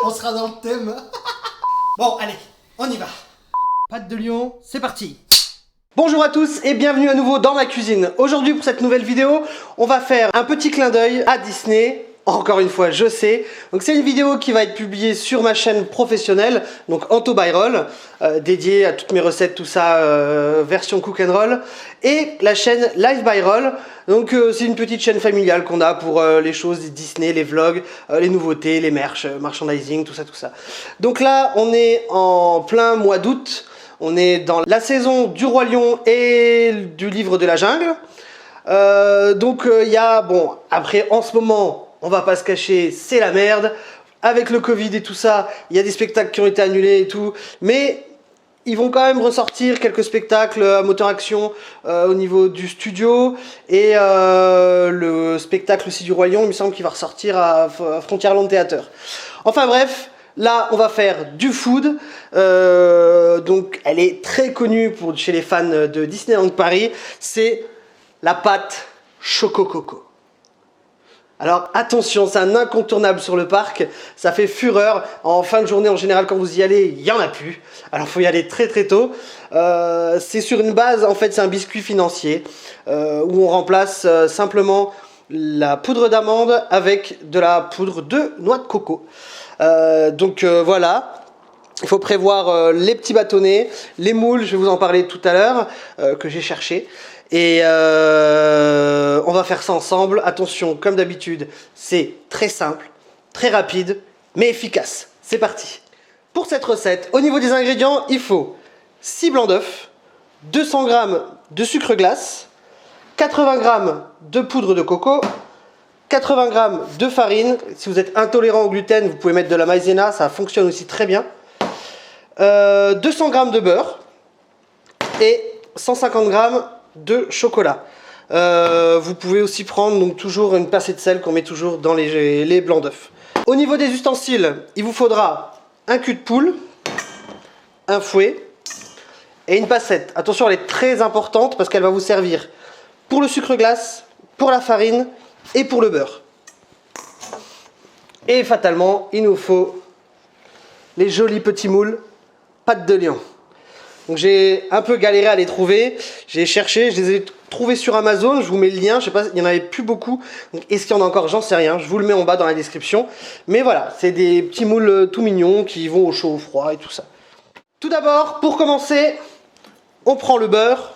On sera dans le thème. Bon, allez, on y va. Pâte de lion, c'est parti. Bonjour à tous et bienvenue à nouveau dans ma cuisine. Aujourd'hui pour cette nouvelle vidéo, on va faire un petit clin d'œil à Disney. Encore une fois, je sais. Donc c'est une vidéo qui va être publiée sur ma chaîne professionnelle, donc Anto by Roll, dédiée à toutes mes recettes, tout ça, version cook and roll, et la chaîne Live by Roll. Donc c'est une petite chaîne familiale qu'on a pour les choses Disney, les vlogs, les nouveautés, les merch, merchandising, tout ça, tout ça. Donc là, on est en plein mois d'août. On est dans la saison du Roi Lion et du Livre de la Jungle. Donc il y a, bon, après en ce moment, on va pas se cacher, c'est la merde. Avec le Covid et tout ça, il y a des spectacles qui ont été annulés et tout. Mais ils vont quand même ressortir quelques spectacles à moteur action au niveau du studio. Et le spectacle aussi du Roi Lion, il me semble qu'il va ressortir à Frontierland Theater. Enfin bref. Là, on va faire du food, donc elle est très connue chez les fans de Disneyland Paris, c'est la pâte Choco Coco. Alors attention, c'est un incontournable sur le parc, ça fait fureur, en fin de journée en général quand vous y allez, il n'y en a plus, alors il faut y aller très très tôt. C'est sur une base, en fait c'est un biscuit financier, où on remplace simplement la poudre d'amande avec de la poudre de noix de coco. Voilà, il faut prévoir les petits bâtonnets, les moules, je vais vous en parler tout à l'heure, que j'ai cherché. Et on va faire ça ensemble. Attention, comme d'habitude, c'est très simple, très rapide, mais efficace. C'est parti. Pour cette recette, au niveau des ingrédients, il faut 6 blancs d'œufs, 200 g de sucre glace, 80 g de poudre de coco, 80 g de farine. Si vous êtes intolérant au gluten, vous pouvez mettre de la maïzena, ça fonctionne aussi très bien. 200 g de beurre et 150 g de chocolat. Vous pouvez aussi prendre donc toujours une pincée de sel qu'on met toujours dans les blancs d'œufs. Au niveau des ustensiles, il vous faudra un cul de poule, un fouet et une passette. Attention, elle est très importante parce qu'elle va vous servir pour le sucre glace, pour la farine et pour le beurre. Et fatalement, il nous faut les jolis petits moules pâte de lion. Donc j'ai un peu galéré à les trouver, j'ai cherché, je les ai trouvés sur Amazon, je vous mets le lien, je sais pas, il n'y en avait plus beaucoup. Est-ce qu'il y en a encore? J'en sais rien, je vous le mets en bas dans la description. Mais voilà, c'est des petits moules tout mignons qui vont au chaud, au froid et tout ça. Tout d'abord, pour commencer, on prend le beurre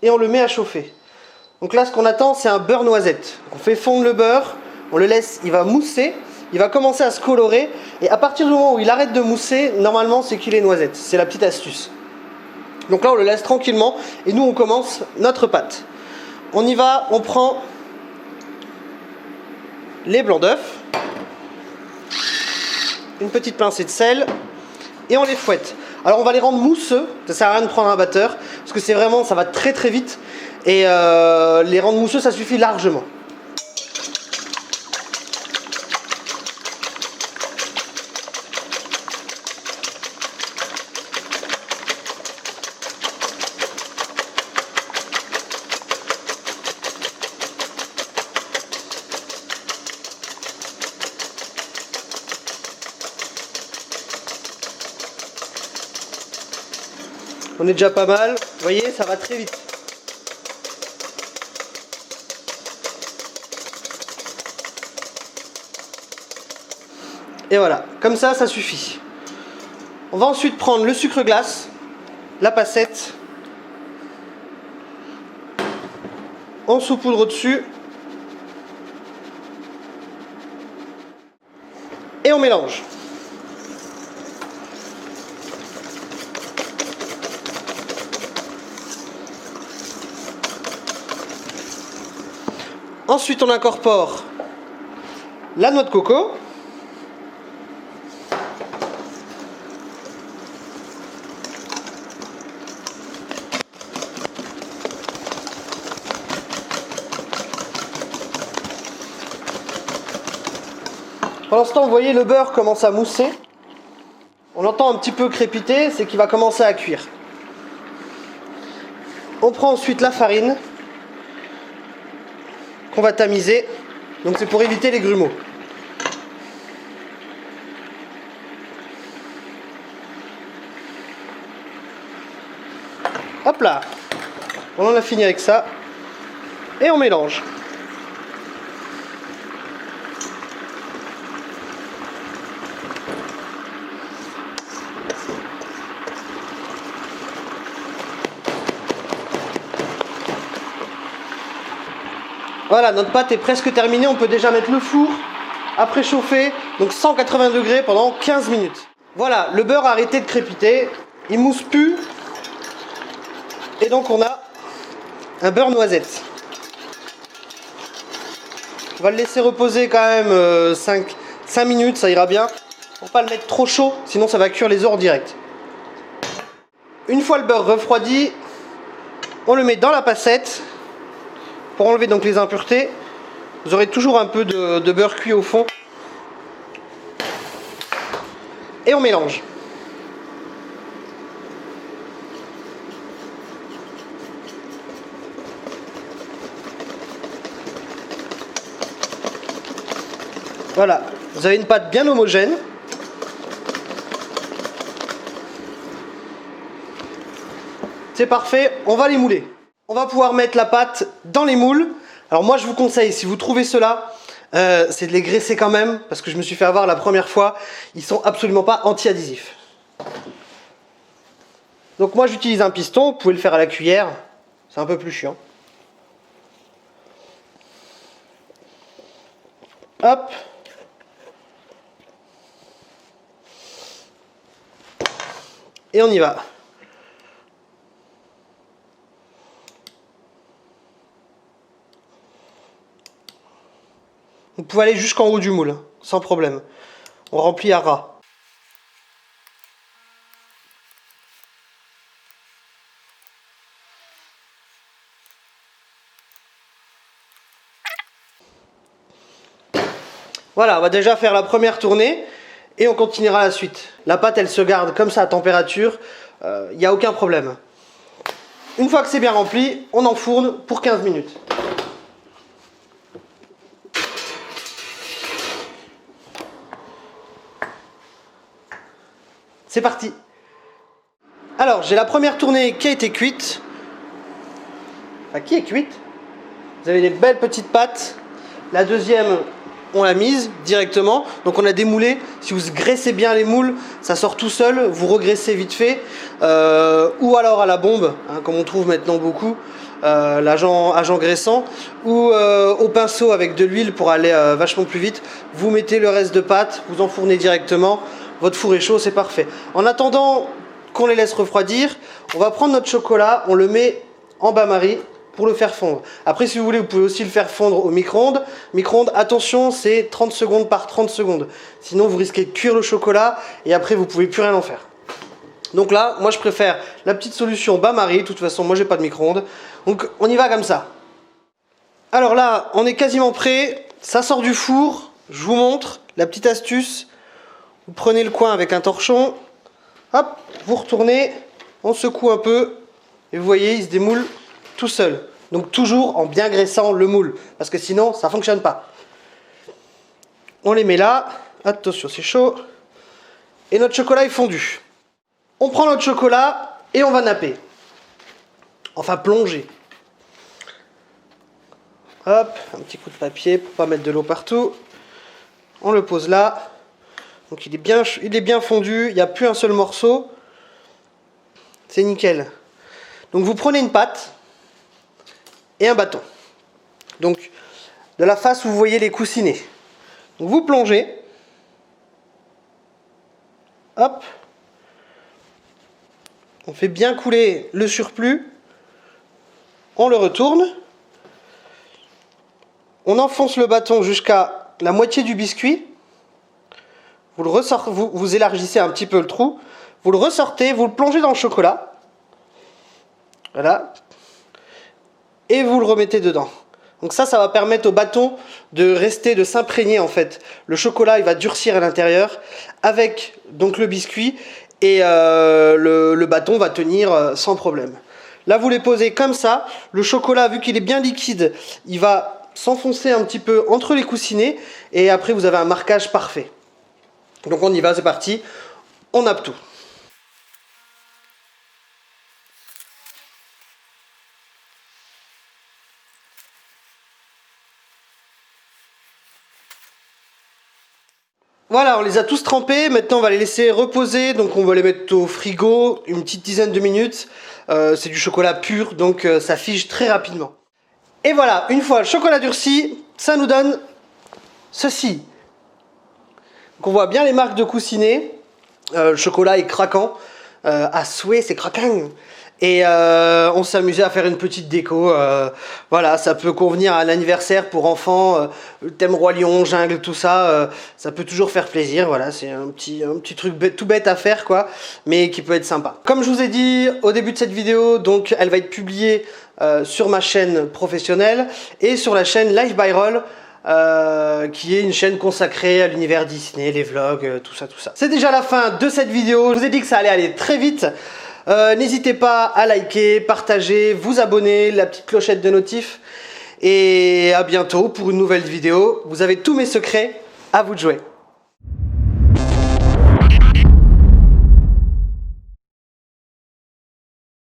et on le met à chauffer. Donc là, ce qu'on attend, c'est un beurre noisette. On fait fondre le beurre, on le laisse, il va mousser, il va commencer à se colorer. Et à partir du moment où il arrête de mousser, normalement, c'est qu'il est noisette. C'est la petite astuce. Donc là, on le laisse tranquillement. Et nous, on commence notre pâte. On y va, on prend les blancs d'œufs, une petite pincée de sel, et on les fouette. Alors, on va les rendre mousseux. Ça sert à rien de prendre un batteur, parce que c'est vraiment, ça va très très vite. Et les rendre mousseux, ça suffit largement. On est déjà pas mal, vous voyez, ça va très vite. Et voilà, comme ça, ça suffit. On va ensuite prendre le sucre glace, la passette, on saupoudre au-dessus et on mélange. Ensuite, on incorpore la noix de coco. Pendant ce temps, vous voyez, le beurre commence à mousser. On entend un petit peu crépiter, c'est qu'il va commencer à cuire. On prend ensuite la farine. qu'on va tamiser. Donc c'est pour éviter les grumeaux. Hop là, on en a fini avec ça. Et on mélange. Voilà, notre pâte est presque terminée. On peut déjà mettre le four à préchauffer, donc 180 degrés pendant 15 minutes. Voilà, le beurre a arrêté de crépiter, il mousse plus. Et donc on a un beurre noisette. On va le laisser reposer quand même 5 minutes, ça ira bien. Pour pas le mettre trop chaud, sinon ça va cuire les œufs en direct. Une fois le beurre refroidi, on le met dans la passette pour enlever donc les impuretés. Vous aurez toujours un peu de beurre cuit au fond. Et on mélange. Voilà, vous avez une pâte bien homogène. C'est parfait, on va les mouler. On va pouvoir mettre la pâte dans les moules. Alors moi je vous conseille, si vous trouvez cela, c'est de les graisser quand même, parce que je me suis fait avoir la première fois. Ils sont absolument pas anti-adhésifs. Donc moi j'utilise un piston, vous pouvez le faire à la cuillère, c'est un peu plus chiant. Hop. Et on y va. Vous pouvez aller jusqu'en haut du moule, sans problème. On remplit à ras. Voilà, on va déjà faire la première tournée et on continuera la suite. La pâte, elle se garde comme ça à température, il n'y a aucun problème. Une fois que c'est bien rempli, on enfourne pour 15 minutes. C'est parti. Alors, j'ai la première tournée qui a été cuite. Enfin, qui est cuite. Vous avez des belles petites pâtes. La deuxième, on l'a mise directement. Donc on a démoulé. Si vous graissez bien les moules, ça sort tout seul. Vous regraissez vite fait. Ou alors à la bombe, hein, comme on trouve maintenant beaucoup. L'agent graissant. Ou au pinceau avec de l'huile pour aller vachement plus vite. Vous mettez le reste de pâte. Vous enfournez directement. Votre four est chaud, c'est parfait. En attendant qu'on les laisse refroidir, on va prendre notre chocolat, on le met en bain-marie pour le faire fondre. Après, si vous voulez, vous pouvez aussi le faire fondre au micro-ondes. Micro-ondes, attention, c'est 30 secondes par 30 secondes. Sinon, vous risquez de cuire le chocolat et après, vous ne pouvez plus rien en faire. Donc là, moi, je préfère la petite solution bain-marie. De toute façon, moi, j'ai pas de micro-ondes. Donc, on y va comme ça. Alors là, on est quasiment prêt. Ça sort du four. Je vous montre la petite astuce. Vous prenez le coin avec un torchon, hop, vous retournez, on secoue un peu, et vous voyez, il se démoule tout seul. Donc toujours en bien graissant le moule, parce que sinon, ça ne fonctionne pas. On les met là, attention, c'est chaud, et notre chocolat est fondu. On prend notre chocolat, et on va napper. Enfin, plonger. Hop, un petit coup de papier, pour ne pas mettre de l'eau partout. On le pose là. Donc il est bien fondu, il n'y a plus un seul morceau. C'est nickel. Donc vous prenez une pâte et un bâton. Donc de la face où vous voyez les coussinets. Donc vous plongez. Hop. On fait bien couler le surplus. On le retourne. On enfonce le bâton jusqu'à la moitié du biscuit. Vous le ressortez, vous élargissez un petit peu le trou, vous le ressortez, vous le plongez dans le chocolat, voilà, et vous le remettez dedans. Donc ça va permettre au bâton de s'imprégner en fait. Le chocolat, il va durcir à l'intérieur avec donc le biscuit et le bâton va tenir sans problème. Là, vous les posez comme ça. Le chocolat, vu qu'il est bien liquide, il va s'enfoncer un petit peu entre les coussinets et après vous avez un marquage parfait. Donc on y va, c'est parti, on nappe tout. Voilà, on les a tous trempés, maintenant on va les laisser reposer, donc on va les mettre au frigo une petite dizaine de minutes. C'est du chocolat pur, donc ça fige très rapidement. Et voilà, une fois le chocolat durci, ça nous donne ceci. Donc on voit bien les marques de coussinet, le chocolat est craquant, à souhait c'est craquant. Et on s'est amusé à faire une petite déco, voilà, ça peut convenir à un anniversaire pour enfants, thème roi lion, jungle, tout ça, ça peut toujours faire plaisir, voilà, c'est un petit truc tout bête à faire quoi, mais qui peut être sympa. Comme je vous ai dit au début de cette vidéo, donc elle va être publiée sur ma chaîne professionnelle et sur la chaîne Life by Roll, qui est une chaîne consacrée à l'univers Disney, les vlogs, tout ça. C'est déjà la fin de cette vidéo, je vous ai dit que ça allait aller très vite. N'hésitez pas à liker, partager, vous abonner, la petite clochette de notif. Et à bientôt pour une nouvelle vidéo. Vous avez tous mes secrets, à vous de jouer.